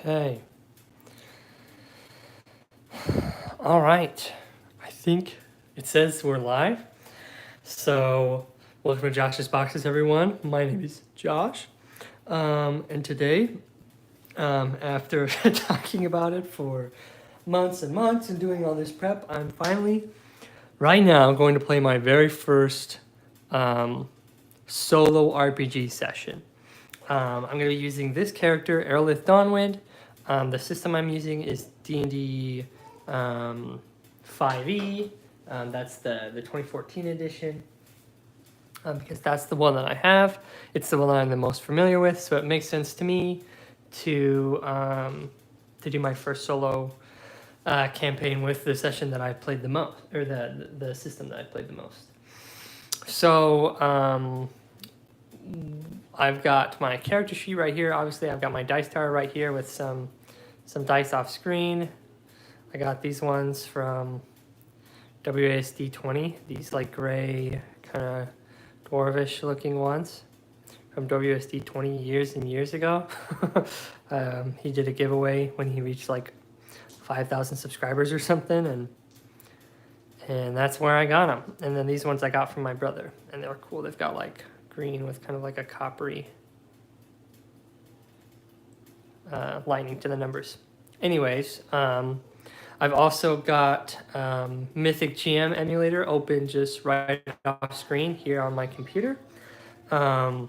Okay. All right. I think it says we're live. So, welcome to Josh's Boxes, everyone. My name is Josh. And today, after talking about it for months and months and doing all this prep, I'm finally, right now, going to play my very first solo RPG session. I'm going to be using this character, Erolith Dawnwind. The system I'm using is D&D 5e. That's the 2014 edition because that's the one that I have. It's the one that I'm the most familiar with, so it makes sense to me to do my first solo campaign with the session that I played the most, or the system that I played the most. So I've got my character sheet right here. Obviously, I've got my dice tower right here with some dice off screen. I got these ones from WASD 20. These like gray, kind of dwarvish looking ones from WSD 20 years and years ago. He did a giveaway when he reached like 5,000 subscribers or something, and that's where I got them. And then these ones I got from my brother, and they were cool. They've got like green with kind of like a coppery lining to the numbers. Anyways, I've also got Mythic GM emulator open just right off screen here on my computer. I've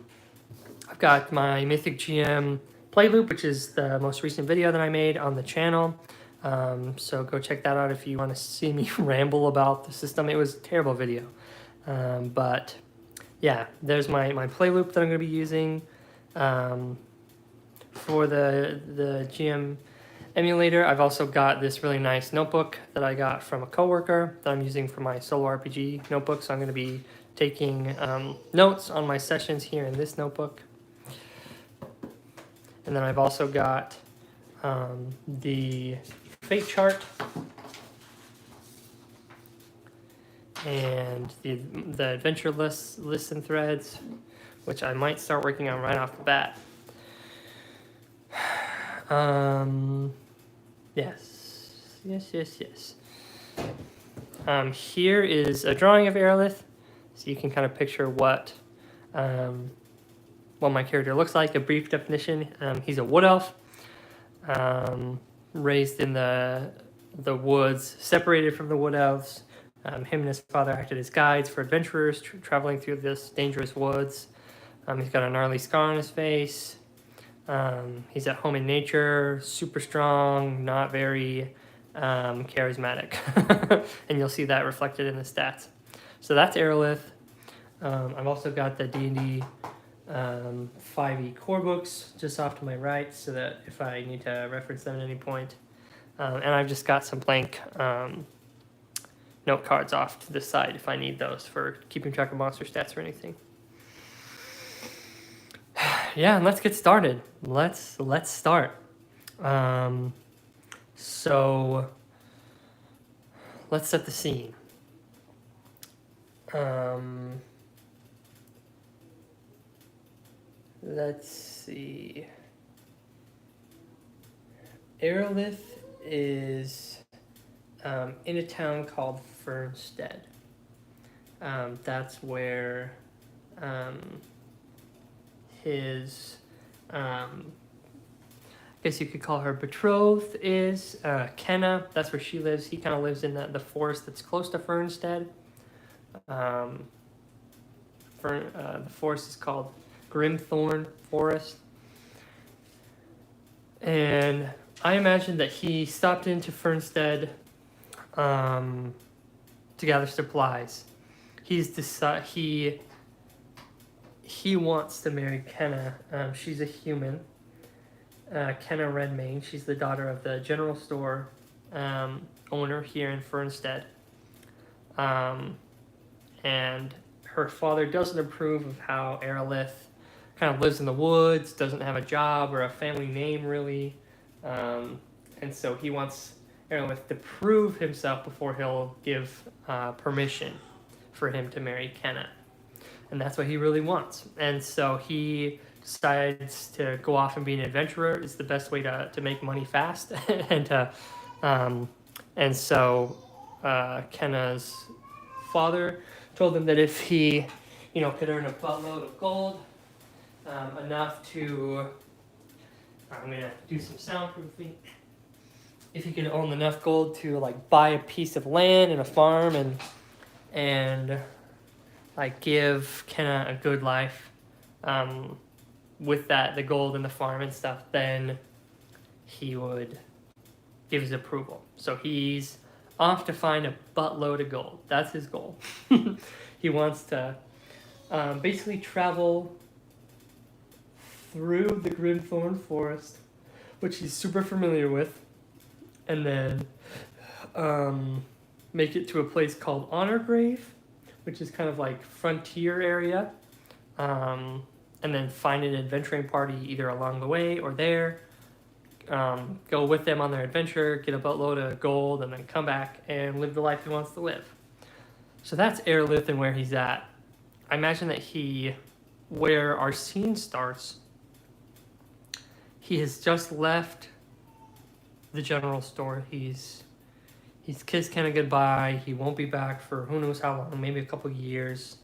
got my Mythic GM play loop, which is the most recent video that I made on the channel. So go check that out if you want to see me ramble about the system. It was a terrible video. But yeah, there's my play loop that I'm going to be using for the GM emulator. I've also got this really nice notebook that I got from a coworker that I'm using for my solo RPG notebook. So I'm going to be taking notes on my sessions here in this notebook. And then I've also got the fate chart and the adventure lists and threads, which I might start working on right off the bat. Yes. Here is a drawing of Erolith, so you can kind of picture what my character looks like. A brief definition: he's a wood elf, raised in the woods, separated from the wood elves. Him and his father acted as guides for adventurers traveling through this dangerous woods. He's got a gnarly scar on his face. He's at home in nature, super strong, not very charismatic. And you'll see that reflected in the stats. So that's Erolith. I've also got the D&D 5e core books just off to my right, so that if I need to reference them at any point. And I've just got some blank note cards off to the side if I need those for keeping track of monster stats or anything. Yeah, and let's get started. Let's start. So let's set the scene. Let's see. Erolith is in a town called Fernstead. That's where his, I guess you could call her betrothed is, Kenna. That's where she lives. He kind of lives in the forest that's close to Fernstead. The forest is called Grimthorn Forest. And I imagine that he stopped into Fernstead to gather supplies. He wants to marry Kenna. She's a human. Kenna Redmayne. She's the daughter of the general store owner here in Fernstead. And her father doesn't approve of how Erolith kind of lives in the woods, doesn't have a job or a family name really. And so he wants Erolith to prove himself before he'll give permission for him to marry Kenna. And that's what he really wants. And so he decides to go off and be an adventurer. It's the best way to make money fast. Um, and so Kenna's father told him that if he, could earn a buttload of gold, enough to, I'm gonna do some soundproofing. If he could own enough gold to like buy a piece of land and a farm and like give Kenna a good life, with that, the gold and the farm and stuff, then he would give his approval. So he's off to find a buttload of gold. That's his goal. He wants to basically travel through the Grimthorn Forest, which he's super familiar with, and then make it to a place called Honorgrave, which is kind of like frontier area, and then find an adventuring party either along the way or there, go with them on their adventure, get a boatload of gold, and then come back and live the life he wants to live. So that's Erolith and where he's at. I imagine that where our scene starts, he has just left the general store. He's kissed Kenna goodbye. He won't be back for who knows how long, maybe a couple years.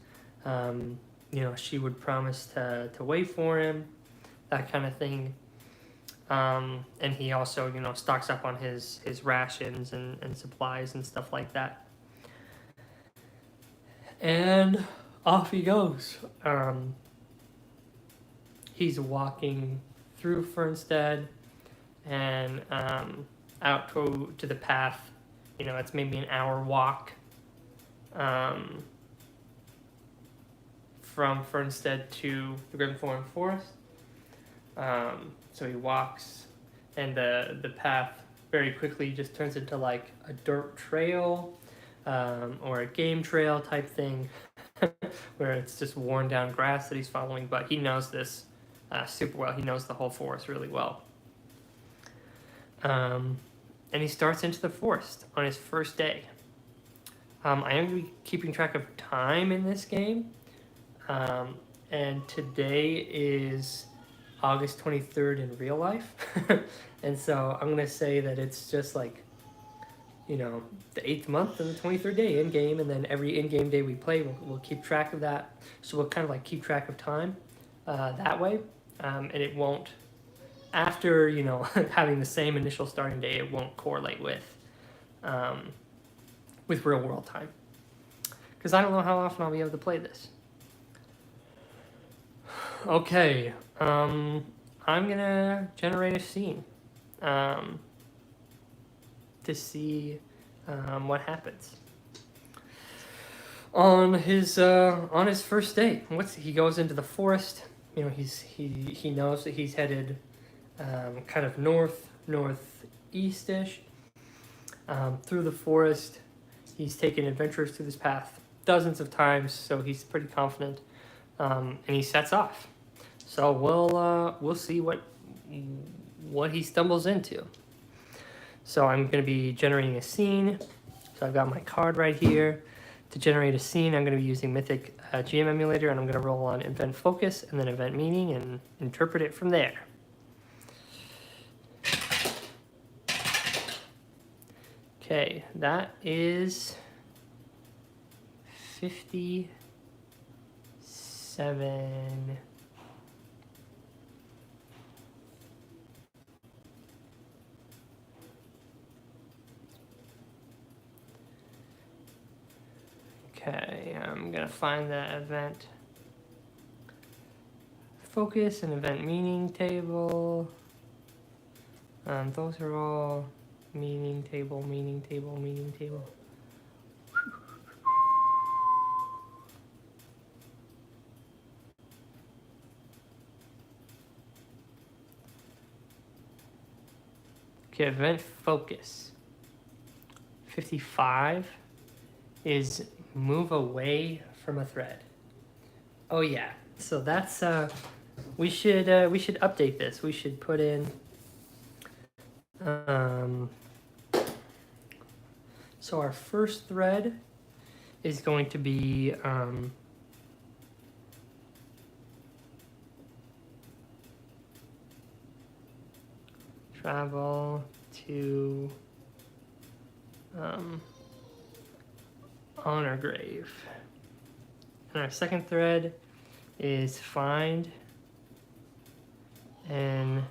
She would promise to wait for him, that kind of thing. And he also, stocks up on his rations and supplies and stuff like that. And off he goes. He's walking through Fernstead and out to the path. It's maybe an hour walk from Fernstead to the Grimthorn Forest. So he walks, and the path very quickly just turns into like a dirt trail or a game trail type thing, where it's just worn down grass that he's following. But he knows this super well. He knows the whole forest really well. And he starts into the forest on his first day. I am going to be keeping track of time in this game. And today is August 23rd in real life. And so I'm going to say that it's just like, the 8th month and the 23rd day in game. And then every in-game day we play, we'll keep track of that. So we'll kind of like keep track of time that way. And it won't, after, having the same initial starting day, it won't correlate with real world time. Because I don't know how often I'll be able to play this. Okay, I'm gonna generate a scene to see what happens on his first day. He goes into the forest. He knows that he's headed kind of northeast-ish through the forest. He's taken adventurers through this path dozens of times, so he's pretty confident, and he sets off. So we'll see what he stumbles into. So I'm going to be generating a scene. So I've got my card right here. To generate a scene, I'm going to be using Mythic GM Emulator, and I'm going to roll on Event Focus and then Event Meaning and interpret it from there. Okay, that is 57. Okay, I'm gonna find the event focus and event meaning table. Those are all meaning table. Okay, event focus. 55 is move away from a thread. Oh yeah, so that's we should update this. We should put in so our first thread is going to be travel to honor grave. And our second thread is find an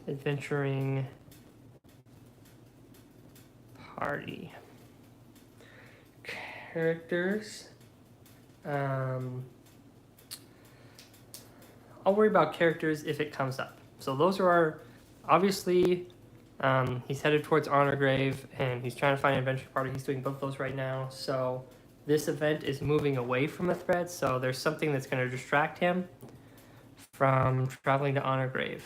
adventuring party. Characters. I'll worry about characters if it comes up. So those are our, obviously, he's headed towards Honor Grave and he's trying to find an adventure party. He's doing both of those right now. So this event is moving away from a thread. So there's something that's going to distract him from traveling to Honor Grave.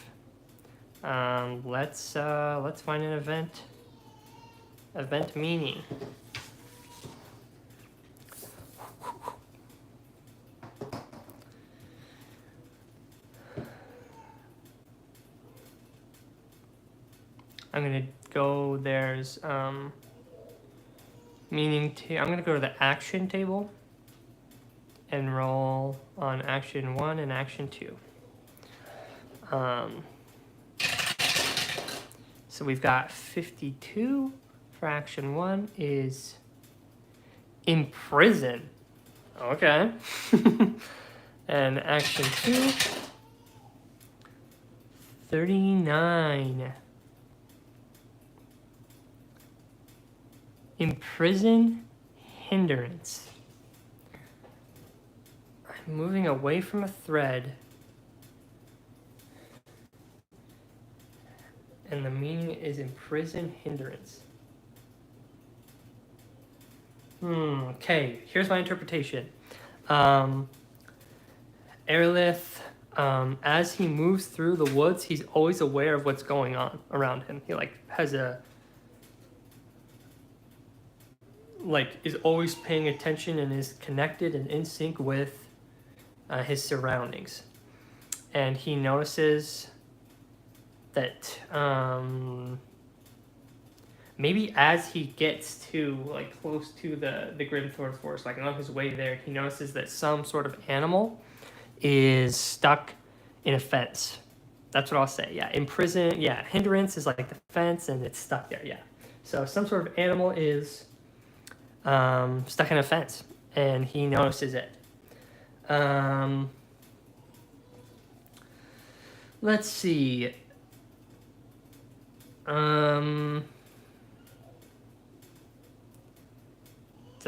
Let's find an event. Event meaning. I'm gonna go, there's meaning to, I'm gonna go to the action table and roll on action 1 and action 2. So we've got 52 for action 1 is imprison. Okay. And action 2, 39. Imprison hindrance. I'm moving away from a thread. And the meaning is imprison hindrance. Okay, here's my interpretation. Erolith, as he moves through the woods, he's always aware of what's going on around him. He has is always paying attention and is connected and in sync with his surroundings. And he notices that maybe as he gets to close to the Grimthorn Forest, on his way there, he notices that some sort of animal is stuck in a fence. That's what I'll say. Yeah, imprison. Yeah, hindrance is like the fence and it's stuck there. Yeah, so some sort of animal is stuck in a fence, and he notices it. Let's see. Did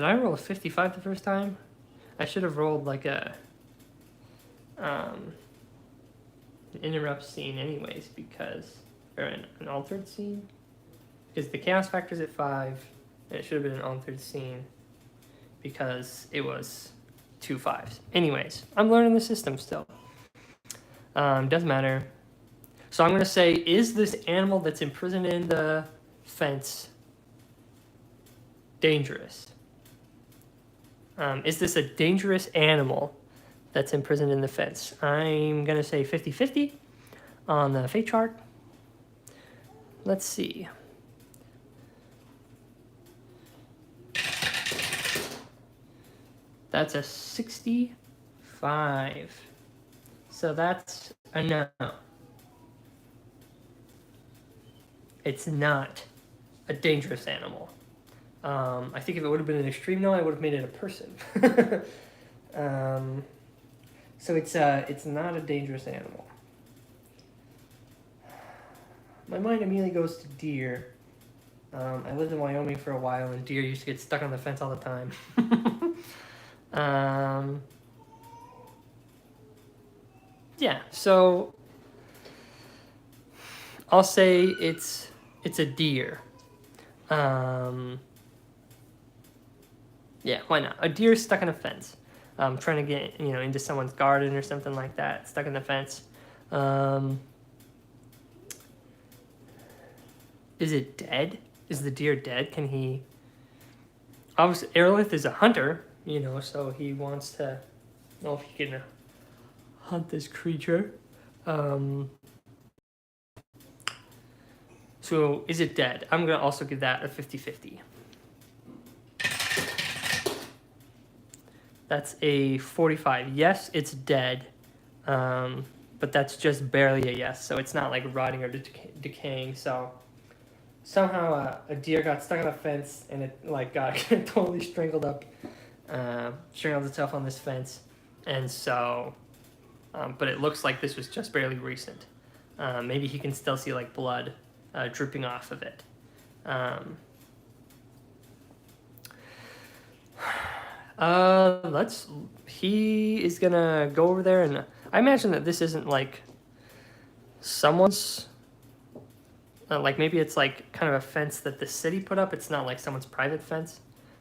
I roll a 55 the first time? I should have rolled an interrupt scene anyways, or an altered scene, because the chaos factor's at 5. And it should have been an altered scene because it was 2 5s. Anyways, I'm learning the system still. Doesn't matter. So I'm going to say, is this animal that's imprisoned in the fence dangerous? Is this a dangerous animal that's imprisoned in the fence? I'm going to say 50-50 on the fate chart. Let's see. That's a 65. So that's a no. It's not a dangerous animal. I think if it would have been an extreme no, I would have made it a person. So it's not a dangerous animal. My mind immediately goes to deer. I lived in Wyoming for a while, and deer used to get stuck on the fence all the time. Yeah, so I'll say it's a deer. Yeah, why not? A deer stuck in a fence, trying to get into someone's garden or something like that, stuck in the fence. Is it dead? Is the deer dead? Can he? Obviously, Erolith is a hunter, so he wants to know if he can hunt this creature. So is it dead? I'm going to also give that a 50-50. That's a 45. Yes, it's dead. But but that's just barely a yes. So it's not like rotting or decaying. So somehow a deer got stuck on a fence and it like got totally strangled up, strangled itself on this fence, and so, but it looks like this was just barely recent. Maybe he can still see like blood dripping off of it. He is gonna go over there, and I imagine that this isn't like someone's, like maybe it's like kind of a fence that the city put up. It's not like someone's private fence.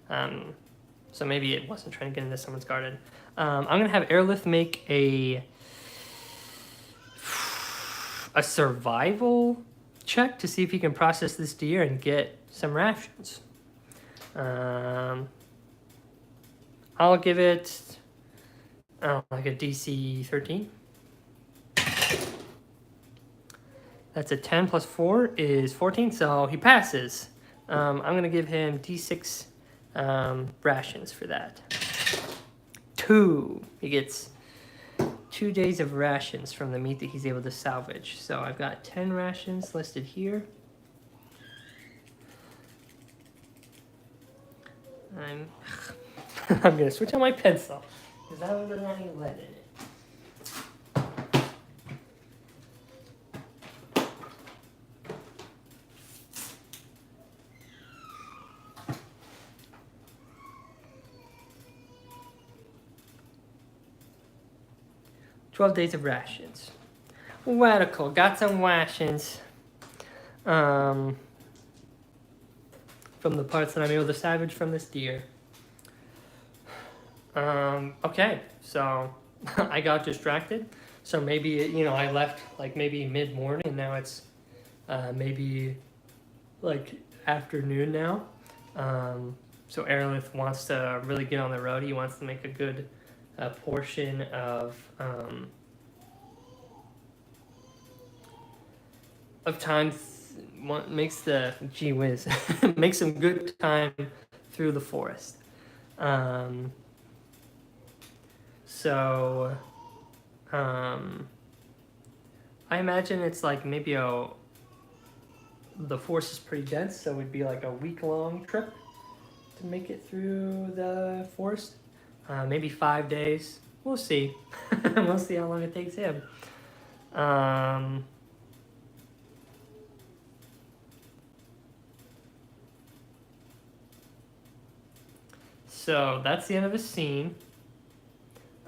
So maybe it wasn't trying to get into someone's garden. I'm gonna have Erolith make a survival check to see if he can process this deer and get some rations. I'll give it like a DC 13. That's a 10 plus 4 is 14, so he passes. I'm going to give him D6 rations for that. 2. He gets 2 days of rations from the meat that he's able to salvage. So I've got 10 rations listed here. I'm going to switch on my pencil, because that one doesn't have any lead in it. "12 days of rations." Radical, got some rations. From the parts that I'm able to salvage from this deer. Okay, so I got distracted. So maybe, you know, I left like maybe mid-morning, and now it's maybe like afternoon now. So Erolith wants to really get on the road. He wants to make a good portion of time. Makes the gee whiz makes some good time through the forest. So I imagine it's like maybe the forest is pretty dense, so it would be like a week-long trip to make it through the forest. Maybe 5 days. We'll see. We'll see how long it takes him. So that's the end of the scene.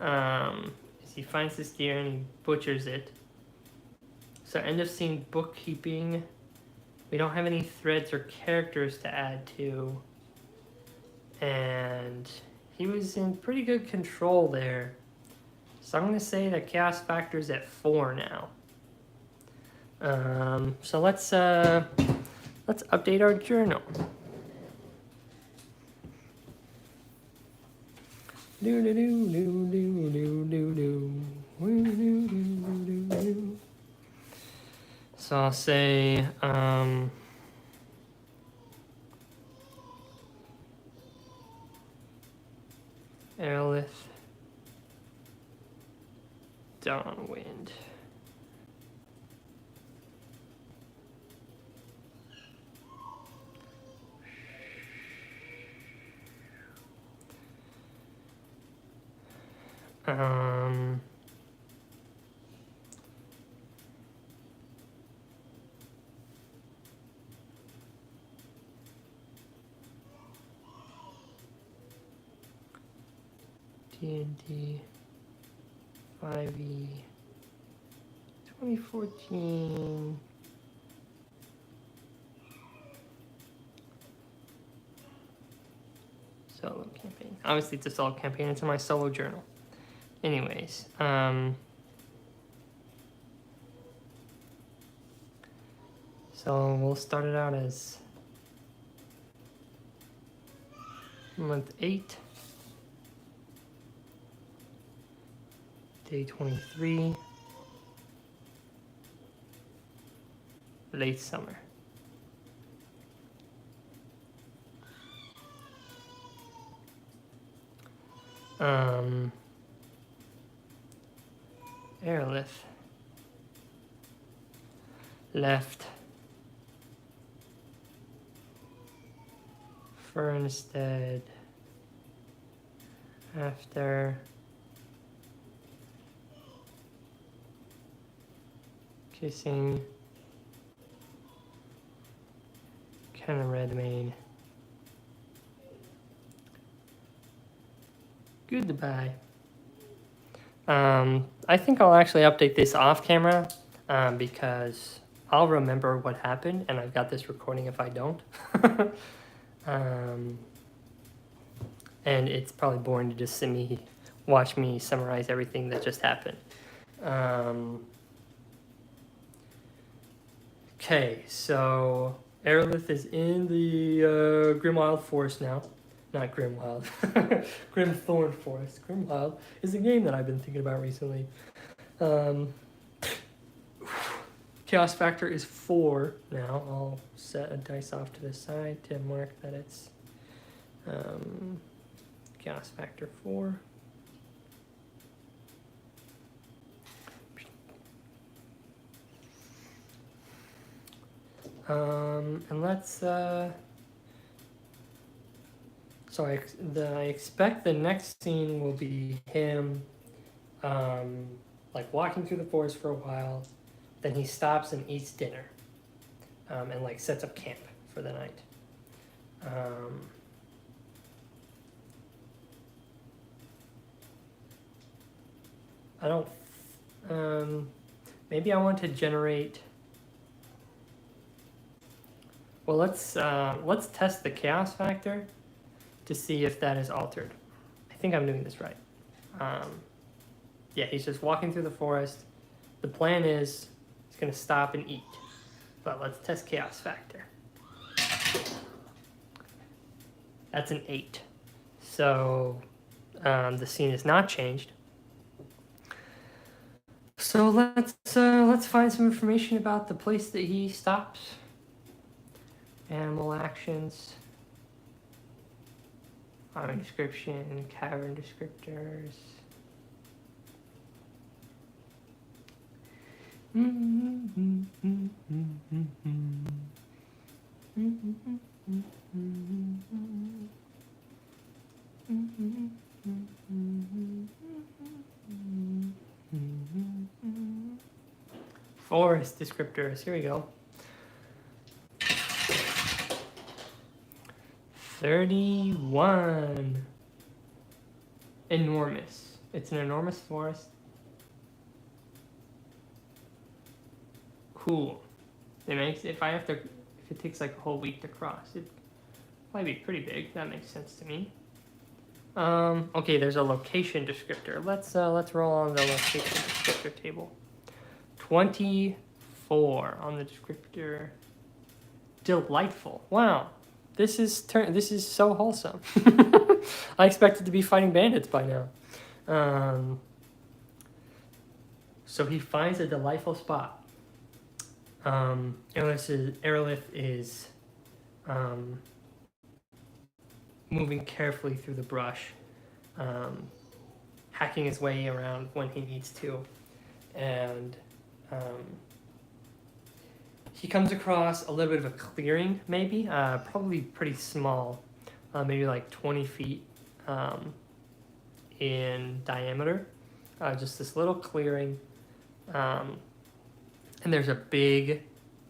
As he finds this deer and he butchers it. So end of scene bookkeeping. We don't have any threads or characters to add to. And he was in pretty good control there. So I'm going to say the chaos factor is at 4 now. So let's update our journal. So I'll say Erolith, Dawnwind. D&D 5e 2014. Solo campaign. Obviously it's a solo campaign, it's in my solo journal. Anyways, so we'll start it out as month 8, day 23, late summer. Erolith left Fernstead after kissing Kenna Redmayne. Goodbye. I think I'll actually update this off camera because I'll remember what happened, and I've got this recording if I don't. And it's probably boring to just watch me summarize everything that just happened. Okay, so Erolith is in the Grimwild Forest now. Not Grimwild. Grimthorn Forest. Grimwild is a game that I've been thinking about recently. Chaos factor is 4 now. I'll set a dice off to the side to mark that it's chaos factor 4. And let's so I expect the next scene will be him like walking through the forest for a while, then he stops and eats dinner, and like sets up camp for the night. I don't maybe I want to generate. Well, let's test the chaos factor to see if that is altered. I think I'm doing this right. Yeah, he's just walking through the forest. The plan is he's gonna stop and eat, but let's test chaos factor. That's an 8. So the scene is not changed. So let's find some information about the place that he stops. Animal actions, farming description, cavern descriptors. Forest descriptors, here we go. 31. Enormous. It's an enormous forest. Cool. It makes if it takes like a whole week to cross, it'd probably be pretty big. That makes sense to me. Okay, there's a location descriptor. Let's roll on the location descriptor table. 24 on the descriptor. Delightful. Wow. This is so wholesome. I expected to be fighting bandits by now. So he finds a delightful spot. Erolith is moving carefully through the brush, hacking his way around when he needs to, and he comes across a little bit of a clearing, maybe, probably pretty small, maybe like 20 feet in diameter, just this little clearing, and there's a big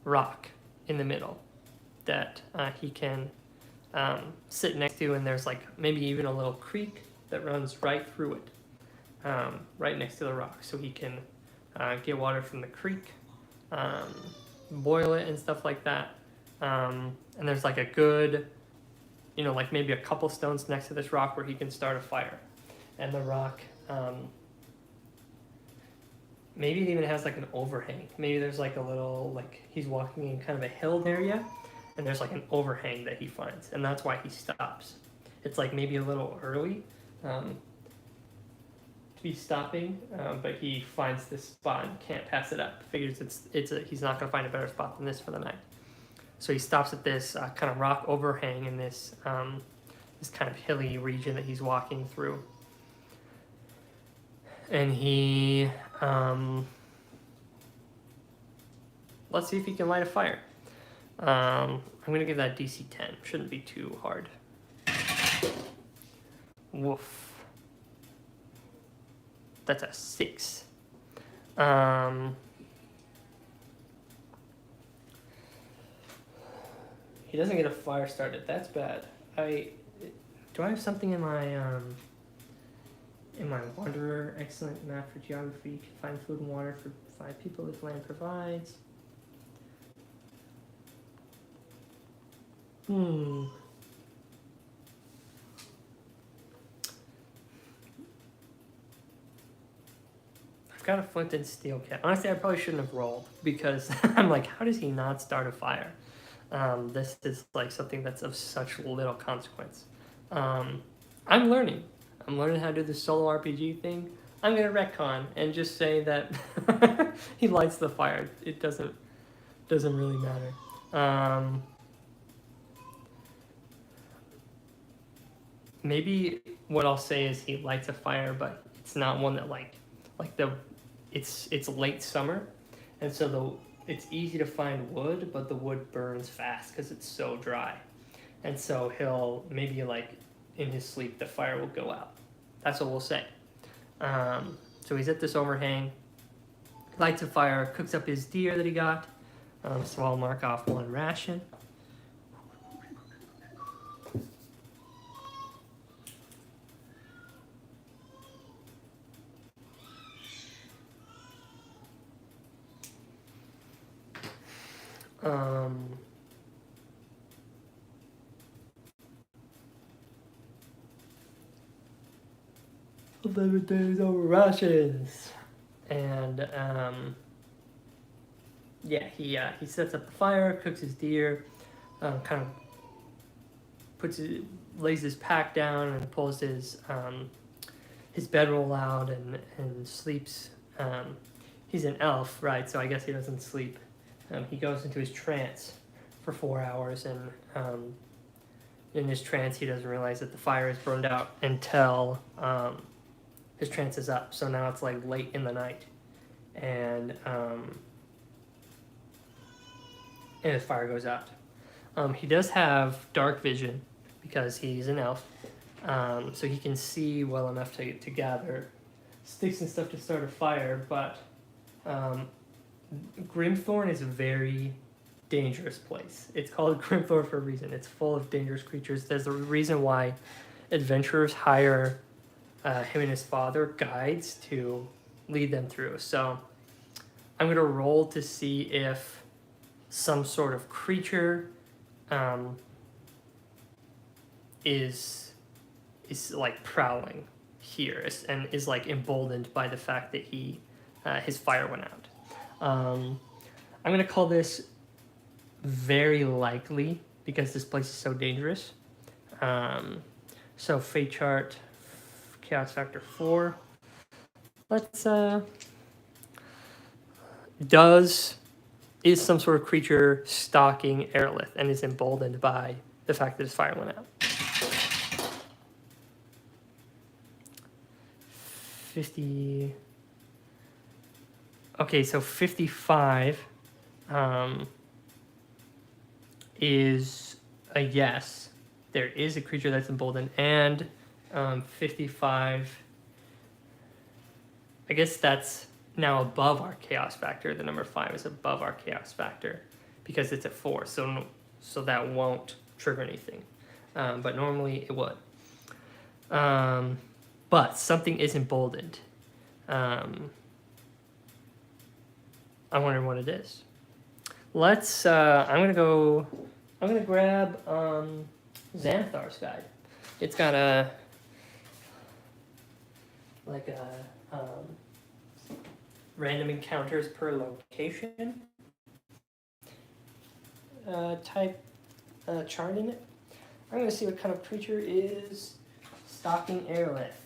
rock in the middle that he can sit next to, and there's like maybe even a little creek that runs right through it, right next to the rock, so he can get water from the creek, boil it and stuff like that. And there's like a good, like maybe a couple stones next to this rock where he can start a fire. And the rock, maybe it even has like an overhang. Maybe there's like a little, like he's walking in kind of a hill area, and there's like an overhang that he finds, and that's why he stops. It's like maybe a little early to be stopping, but he finds this spot and can't pass it up. Figures he's not going to find a better spot than this for the night. So he stops at this kind of rock overhang in this this kind of hilly region that he's walking through, and he let's see if he can light a fire. I'm gonna give that DC 10. Shouldn't be too hard. Woof. That's a 6. He doesn't get a fire started. That's bad. Do I have something in my Wanderer? Excellent map for geography. Can find food and water for 5 people if land provides. I've got a flint and steel kit. Honestly, I probably shouldn't have rolled because I'm like, how does he not start a fire? This is like something that's of such little consequence. I'm learning. I'm learning how to do the solo RPG thing. I'm gonna retcon and just say that he lights the fire. It doesn't really matter. Maybe what I'll say is he lights a fire, but it's not one that it's late summer, and so it's easy to find wood, but the wood burns fast because it's so dry, and so he'll maybe like in his sleep the fire will go out. That's what we'll say. So he's at this overhang, lights a fire, cooks up his deer that he got. So I'll mark off 1 ration. Um, 11 days over rations. And yeah, he sets up the fire, cooks his deer, kind of lays his pack down and pulls his bedroll out and sleeps. He's an elf, right? So I guess he doesn't sleep. He goes into his trance for 4 hours, and in his trance, he doesn't realize that the fire is burned out until his trance is up. So now it's like late in the night, and his fire goes out. He does have dark vision because he's an elf, so he can see well enough to gather sticks and stuff to start a fire, but Grimthorn is a very dangerous place. It's called Grimthorn for a reason. It's full of dangerous creatures. There's a reason why adventurers hire him and his father, guides, to lead them through. So I'm going to roll to see if some sort of creature is like prowling here and is like emboldened by the fact that his fire went out. I'm going to call this very likely because this place is so dangerous. So fate chart, chaos factor 4. Let's is some sort of creature stalking Erolith and is emboldened by the fact that his fire went out. 50. Okay, so 55 is a yes. There is a creature that's emboldened, and 55, I guess that's now above our chaos factor. The number 5 is above our chaos factor because it's at 4, so that won't trigger anything. But normally it would. But something is emboldened. I wonder what it is. Let's, I'm gonna grab Xanthar's guide. It's got random encounters per location type chart in it. I'm gonna see what kind of creature is stalking Erolith.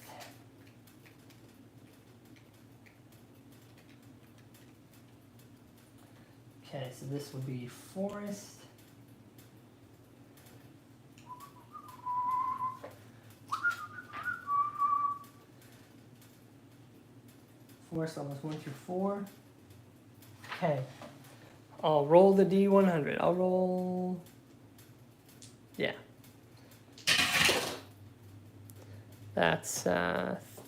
Okay, so this would be forest. Forest levels 1 through 4. Okay. I'll roll the D100. I'll roll. Yeah. That's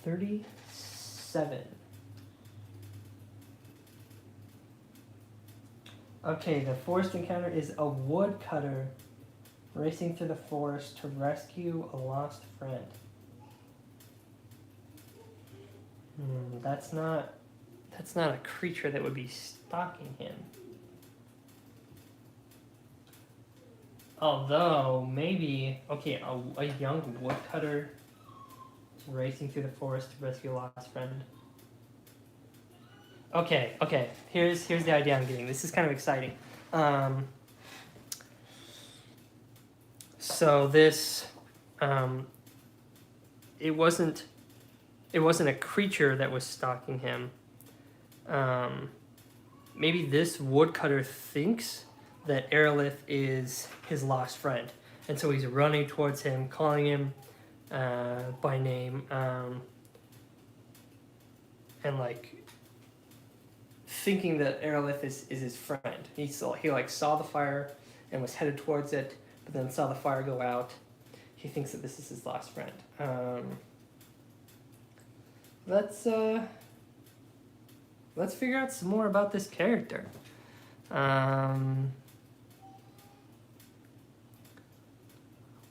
37. Okay, the forest encounter is a woodcutter racing through the forest to rescue a lost friend. That's not a creature that would be stalking him. Although, maybe, okay, a young woodcutter racing through the forest to rescue a lost friend. Okay, here's the idea I'm getting. This is kind of exciting. So this, it wasn't a creature that was stalking him. Maybe this woodcutter thinks that Erolith is his lost friend, and so he's running towards him, calling him by name, and like thinking that Erolith is his friend. He saw the fire and was headed towards it, but then saw the fire go out. He thinks that this is his lost friend. Let's figure out some more about this character.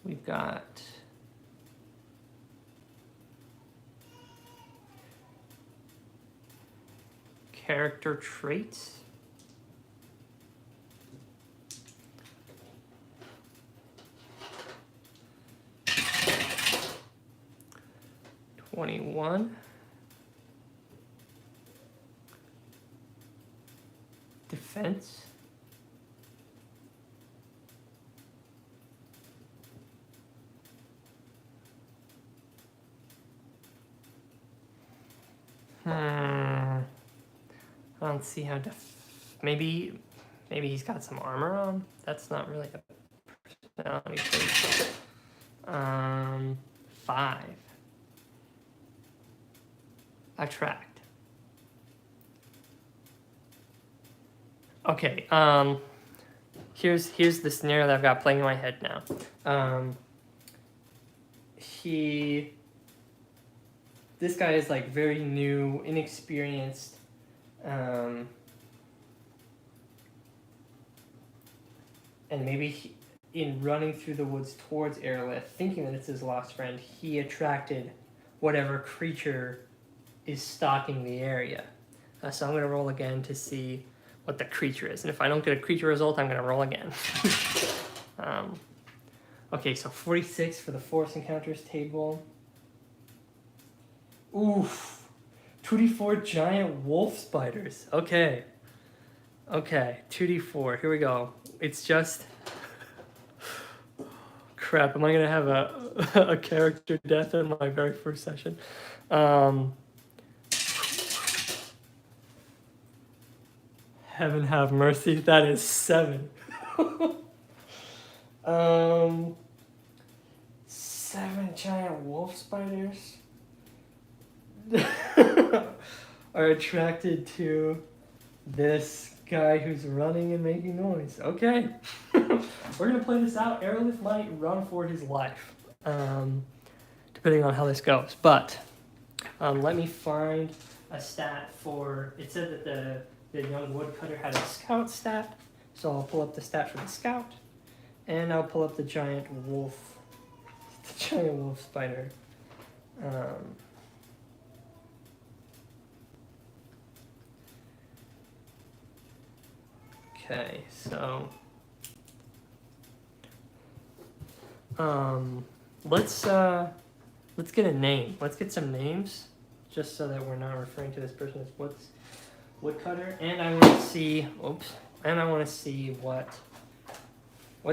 We've got character traits. '21. Defense. I don't see how maybe he's got some armor on. That's not really a personality trait. 5. Attract. Okay, here's the scenario that I've got playing in my head now. This guy is like very new, inexperienced, and maybe in running through the woods towards Erolith, thinking that it's his lost friend, he attracted whatever creature is stalking the area. So I'm going to roll again to see what the creature is. And if I don't get a creature result, I'm going to roll again. Okay, so 46 for the forest encounters table. Oof. 2d4 giant wolf spiders. Okay. 2d4. Here we go. It's just... Crap, am I going to have a character death in my very first session? Heaven have mercy. That is 7. 7 giant wolf spiders are attracted to this guy who's running and making noise. Okay. We're going to play this out. Erolith might run for his life, depending on how this goes. But let me find a stat for... It said that the young woodcutter had a scout stat, so I'll pull up the stat for the scout, and I'll pull up the giant wolf spider. Okay, so let's get a name. Let's get some names, just so that we're not referring to this person as woodcutter. And I want to see. And I want to see what's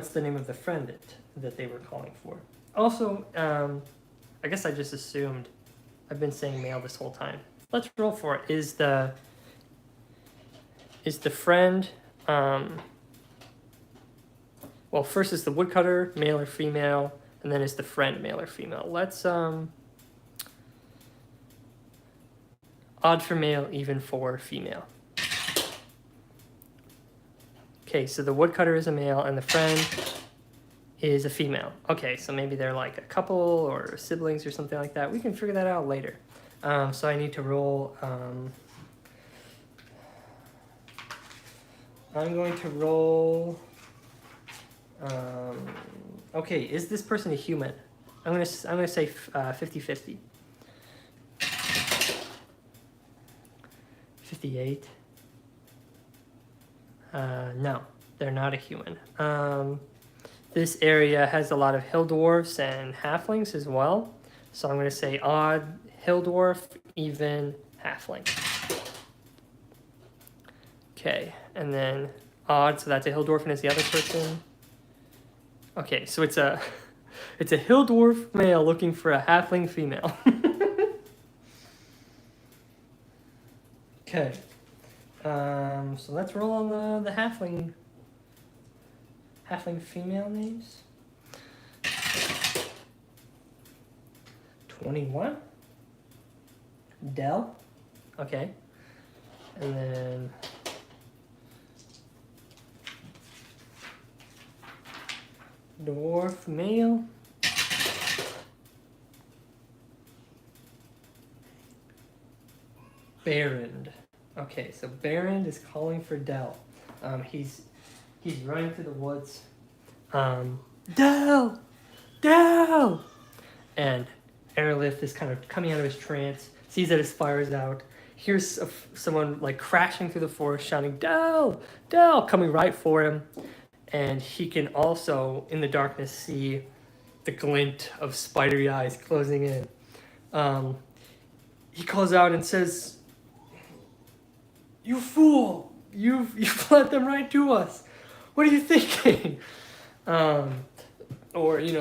the name of the friend that they were calling for. Also, I guess I just assumed. I've been saying male this whole time. Let's roll for it. Is the friend? Well, first is the woodcutter, male or female, and then is the friend, male or female. Let's odd for male, even for female. Okay, so the woodcutter is a male and the friend is a female. Okay, so maybe they're like a couple or siblings or something like that. We can figure that out later. So I need to roll. I'm going to roll. Okay, is this person a human? I'm gonna say 50-50. 58. No, they're not a human. This area has a lot of hill dwarfs and halflings as well. So I'm going to say odd hill dwarf, even halfling. Okay, and then odd, so that's a hill dwarf and is the other person. Okay, so it's a hill dwarf male looking for a halfling female. Okay. So let's roll on the halfling female names. 21. Dell. Okay. And then dwarf male. Baron. Okay, so Baron is calling for Dell. He's running through the woods. Dell! Dell! And Erolith is kind of coming out of his trance, sees that his fire is out, hears someone like crashing through the forest, shouting, Dell! Dell! Coming right for him. And he can also, in the darkness, see the glint of spidery eyes closing in. He calls out and says, "You fool! You've led them right to us. What are you thinking?" Or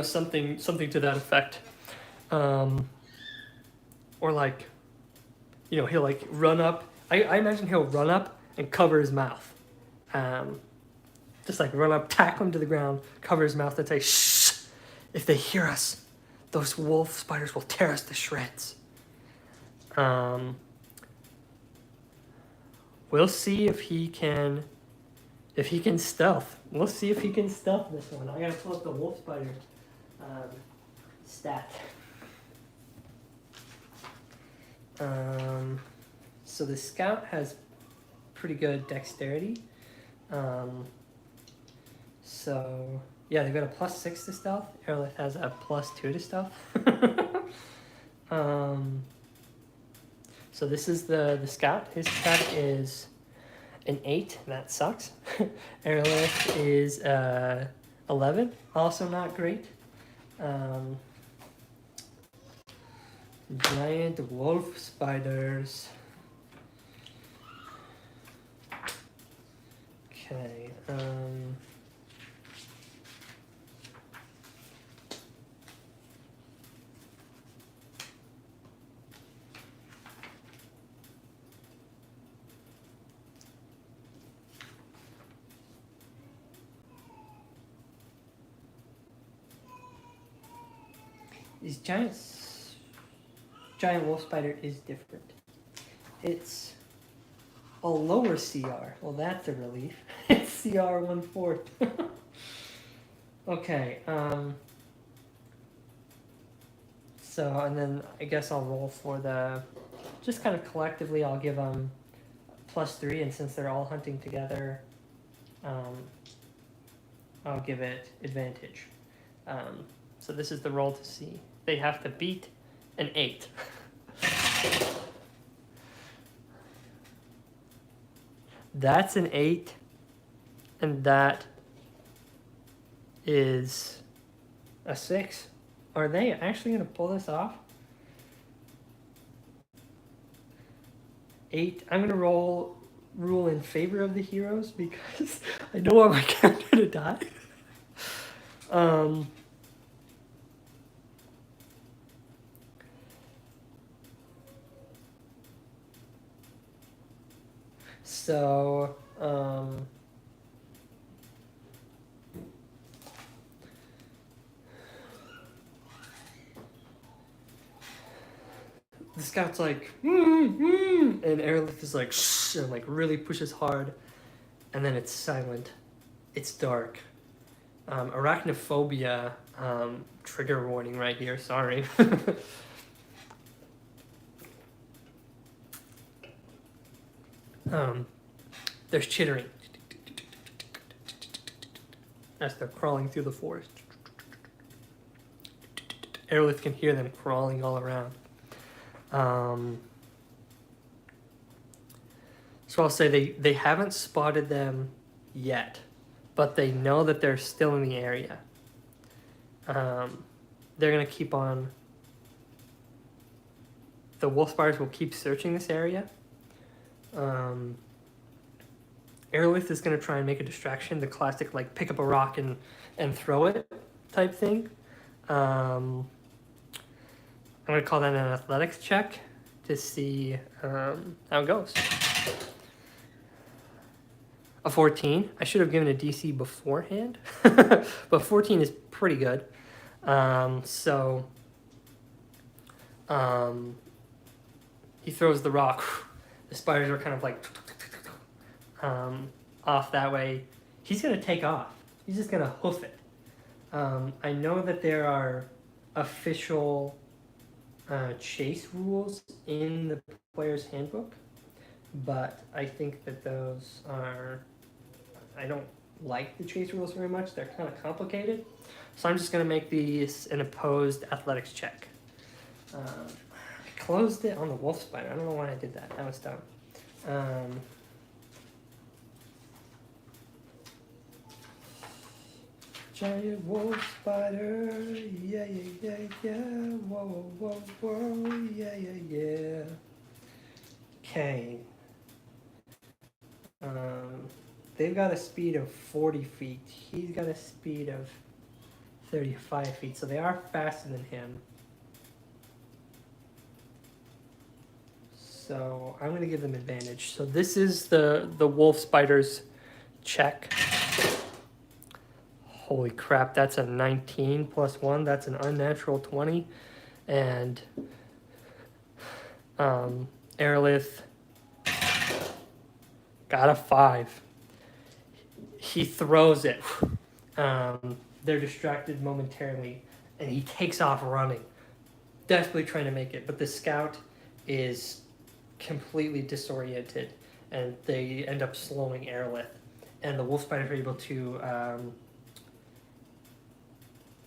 something to that effect. Or like, he'll like run up. I imagine he'll run up and cover his mouth. Just like run up, tackle him to the ground, cover his mouth, and say, "Shh! If they hear us, those wolf spiders will tear us to shreds." We'll see if he can stealth. We'll see if he can stealth this one. I gotta pull up the wolf spider stat. So the scout has pretty good dexterity. So yeah, they've got a +6 to stealth. Erolith has a +2 to stealth. So this is the scout. His attack is an 8. That sucks. Erolith is 11. Also not great. Giant wolf spiders. Okay. These giant wolf spider is different. It's a lower CR. Well, that's a relief. It's CR 1/4. Okay. So, and then I guess I'll roll for just kind of collectively, I'll give them +3, and since they're all hunting together, I'll give it advantage. So this is the roll to see. They have to beat an 8. That's an 8, and that is a 6. Are they actually going to pull this off? 8. I'm going to rule in favor of the heroes because I don't want my character to die. So, the scout's like, and Erolith is like, shh, and like really pushes hard, and then it's silent, It's dark. Arachnophobia, trigger warning right here, sorry. There's chittering as they're crawling through the forest. Erolith can hear them crawling all around. So I'll say they haven't spotted them yet, but they know that they're still in the area. They're going to keep on... The wolf spiders will keep searching this area. Erolith is going to try and make a distraction, the classic like pick up a rock and throw it type thing. I'm going to call that an athletics check to see how it goes. A 14. I should have given a DC beforehand, but 14 is pretty good. He throws the rock. The spiders are kind of like off that way. He's going to take off. He's just going to hoof it. I know that there are official chase rules in the player's handbook, but I think that those are... I don't like the chase rules very much. They're kind of complicated. So I'm just going to make these an opposed athletics check. I closed it on the wolf spider. I don't know why I did that. That was dumb. Giant wolf spider, yeah, yeah, yeah, yeah, whoa, whoa, whoa, yeah, yeah, yeah. Okay. They've got a speed of 40 feet. He's got a speed of 35 feet, so they are faster than him. So I'm going to give them advantage. So this is the wolf spider's check. Holy crap, that's a 19 plus 1. That's an unnatural 20. And Erolith got a 5. He throws it. They're distracted momentarily, and he takes off running, desperately trying to make it. But the scout is completely disoriented, and they end up slowing Erolith. And the wolf spiders are able to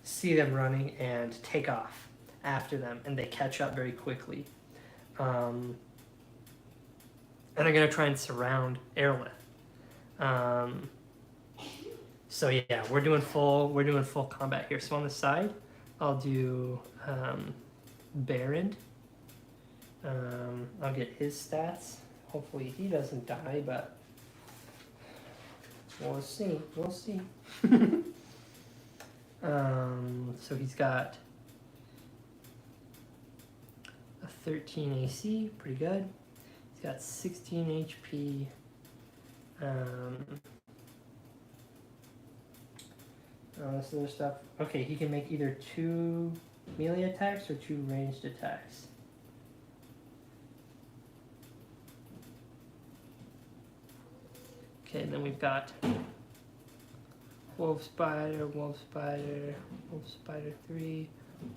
see them running and take off after them, and they catch up very quickly. And they're going to try and surround Erolith. So yeah, we're doing full combat here. So on the side, I'll do Baron. I'll get his stats. Hopefully he doesn't die, but we'll see. We'll see. So he's got a 13 AC, pretty good. He's got 16 HP. This other stuff. Okay, he can make either 2 melee attacks or 2 ranged attacks. Okay, and then we've got wolf spider, wolf spider, wolf spider 3,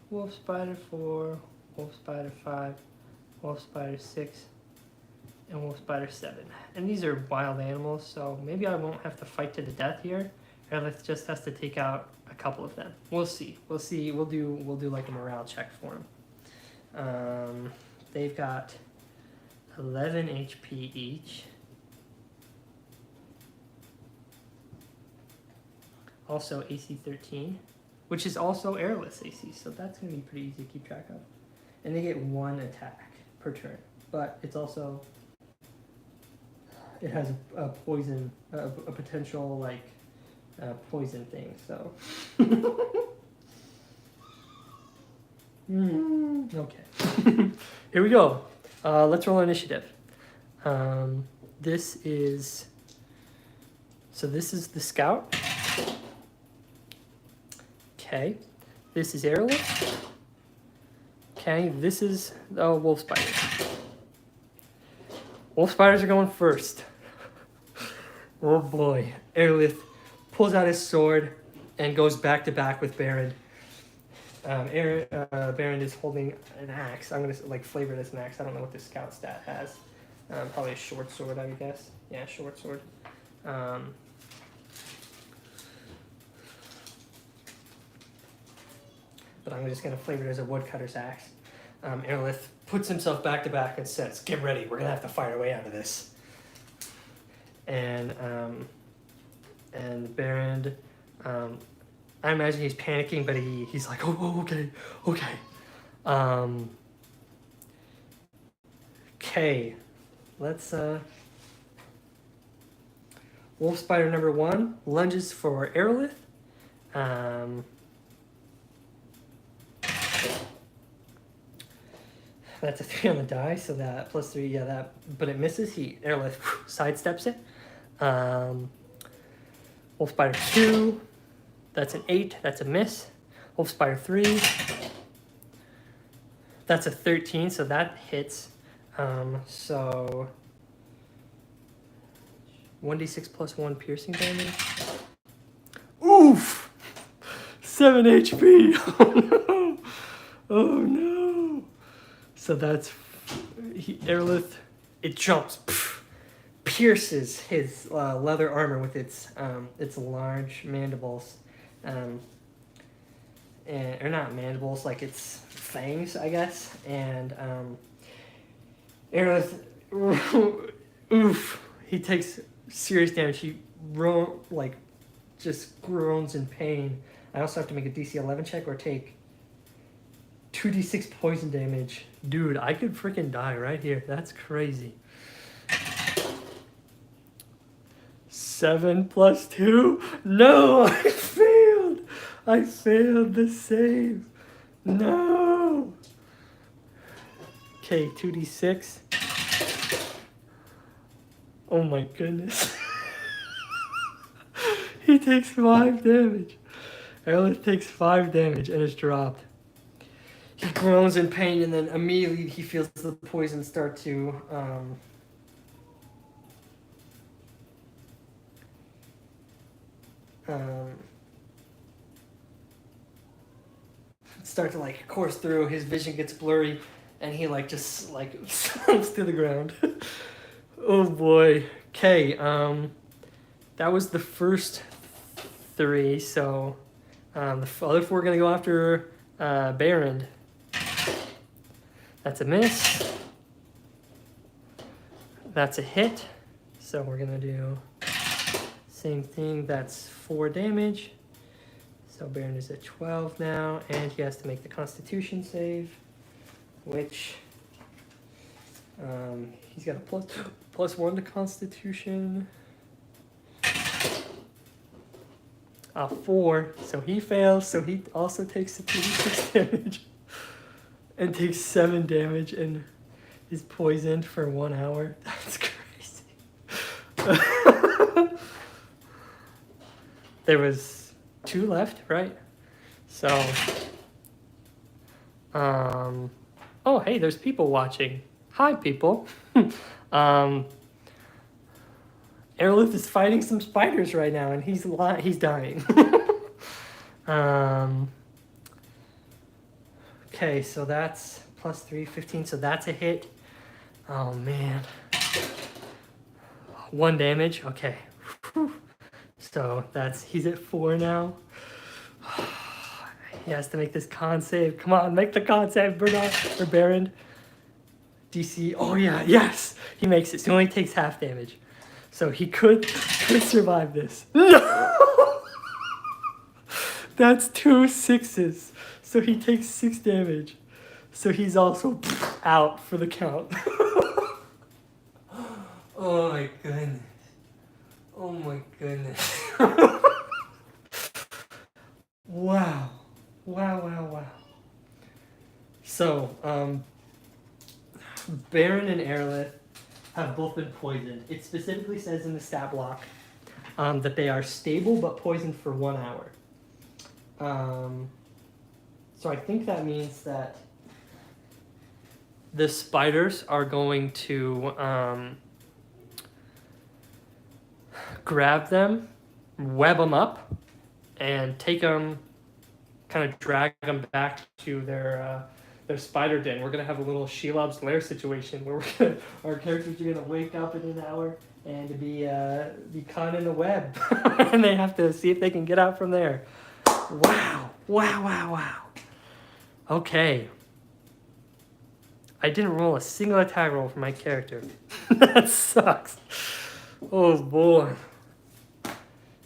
wolf spider 4, wolf spider 5, wolf spider 6, and wolf spider 7. And these are wild animals, so maybe I won't have to fight to the death here. Erolith just has to take out a couple of them. We'll see. We'll see. We'll do like a morale check for them. They've got 11 HP each. Also AC 13, which is also Erolith's AC, so that's going to be pretty easy to keep track of. And they get 1 attack per turn, but it's also, it has a poison, a potential like poison thing, so. Okay. Here we go. Let's roll initiative. This is the scout. Okay, this is Erolith. Okay, this is the wolf spider. Wolf spiders are going first. Oh boy, Erolith pulls out his sword, and goes back to back with Baron. Baron is holding an axe. I'm gonna like flavor this an axe. I don't know what this scout stat has. Probably a short sword, I would guess. Yeah, short sword. But I'm just gonna flavor it as a woodcutter's axe. Erolith puts himself back to back and says, "Get ready. We're gonna have to fight our way out of this." And Baron, I imagine he's panicking, but he's like, "Oh, okay. Okay, let's Wolf Spider number 1 lunges for Erolith. That's a 3 on the die, so that +3, yeah, that, but it misses. Erolith sidesteps it. Wolf Spider 2, that's an 8, that's a miss. Wolf Spider 3, that's a 13, so that hits. So 1d6 + 1 piercing damage. Oof! 7 HP! Oh no! Oh no! So that's Erolith. It jumps, pierces his leather armor with its large mandibles, or not mandibles, like its fangs, I guess. And Erolith, oof! He takes serious damage. He just groans in pain. I also have to make a DC 11 check or take 2d6 poison damage. Dude, I could freaking die right here. That's crazy. 7 + 2? No, I failed. I failed the save. No. Okay, 2d6. Oh my goodness. He takes 5 damage. Erolith takes 5 damage and is dropped. He groans in pain, and then immediately he feels the poison start to start to like course through. His vision gets blurry, and he just slumps to the ground. Oh boy. Okay. That was the first 3. So the other 4 are gonna go after Baron. That's a miss. That's a hit. So we're gonna do same thing. That's 4 damage. So Baron is at 12 now, and he has to make the Constitution save, which he's got a +1 to Constitution. 4, so he fails. So he also takes the 2d6 damage. And takes 7 damage and is poisoned for 1 hour. That's crazy. There was 2 left, right? So, oh, hey, there's people watching. Hi, people. Erolith is fighting some spiders right now, and he's dying. Okay, so that's +3, 15, so that's a hit. Oh, man. 1 damage, okay. Whew. So he's at 4 now. He has to make this con save. Come on, make the con save, Bernard, or Baron. DC, oh yeah, yes! He makes it, so he only takes half damage. So he could survive this. No! That's 2 6s. So he takes 6 damage. So he's also out for the count. Oh my goodness. Oh my goodness. Wow. Wow. So, Baron and Erolith have both been poisoned. It specifically says in the stat block that they are stable but poisoned for 1 hour. So I think that means that the spiders are going to grab them web them up and take them, kind of drag them back to their spider den. We're gonna have a little Shelob's lair situation where our characters are gonna wake up in an hour and be caught in a web, and they have to see if they can get out from there. Wow! Wow! Wow! Wow! Okay. I didn't roll a single attack roll for my character. That sucks. Oh boy.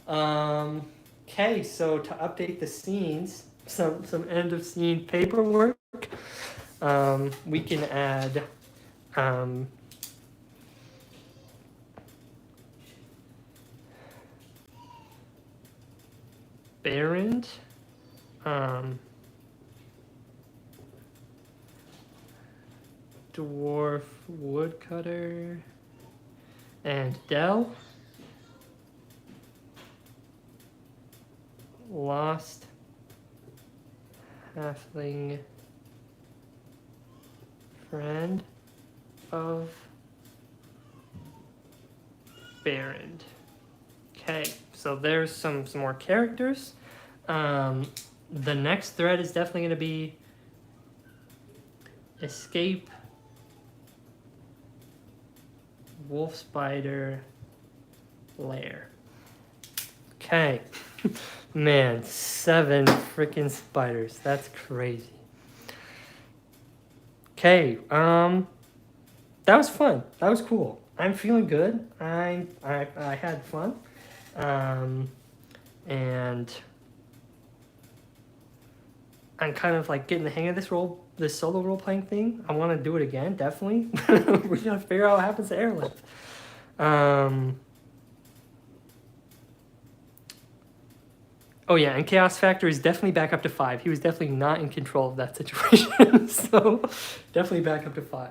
Okay, so to update the scenes, some end of scene paperwork. We can add Barrend, Dwarf Woodcutter, and Dell. Lost Halfling friend of Barrend. Okay, so there's some more characters. The next thread is definitely going to be escape wolf spider lair. Okay. Man, 7 freaking spiders. That's crazy. Okay, that was fun. That was cool. I'm feeling good. I had fun. And I'm kind of like getting the hang of this solo role playing thing. I want to do it again, definitely. We're gonna figure out what happens to Erolith. Oh yeah, and Chaos Factor is definitely back up to 5. He was definitely not in control of that situation, so definitely back up to 5.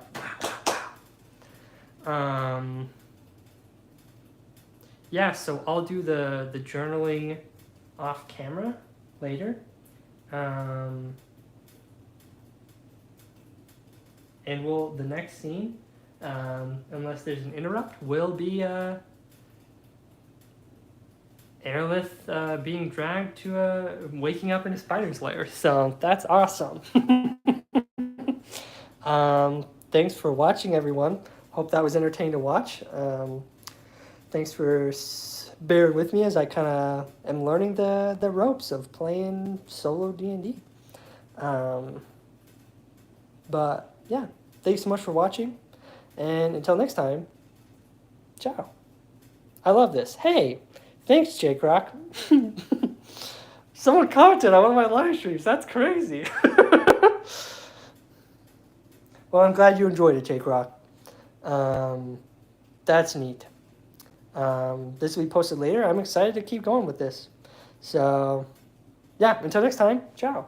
Wow. Yeah, so I'll do the journaling off camera later. And the next scene, unless there's an interrupt, will be Erolith being dragged to waking up in a spider's lair. So that's awesome. Thanks for watching, everyone. Hope that was entertaining to watch. Thanks for bearing with me as I kind of am learning the ropes of playing solo D&D. But yeah, thanks so much for watching. And until next time, ciao. I love this. Hey! Thanks, Jake Rock. Someone commented on one of my live streams. That's crazy. Well, I'm glad you enjoyed it, Jake Rock. That's neat. This will be posted later. I'm excited to keep going with this. So, yeah, until next time, ciao.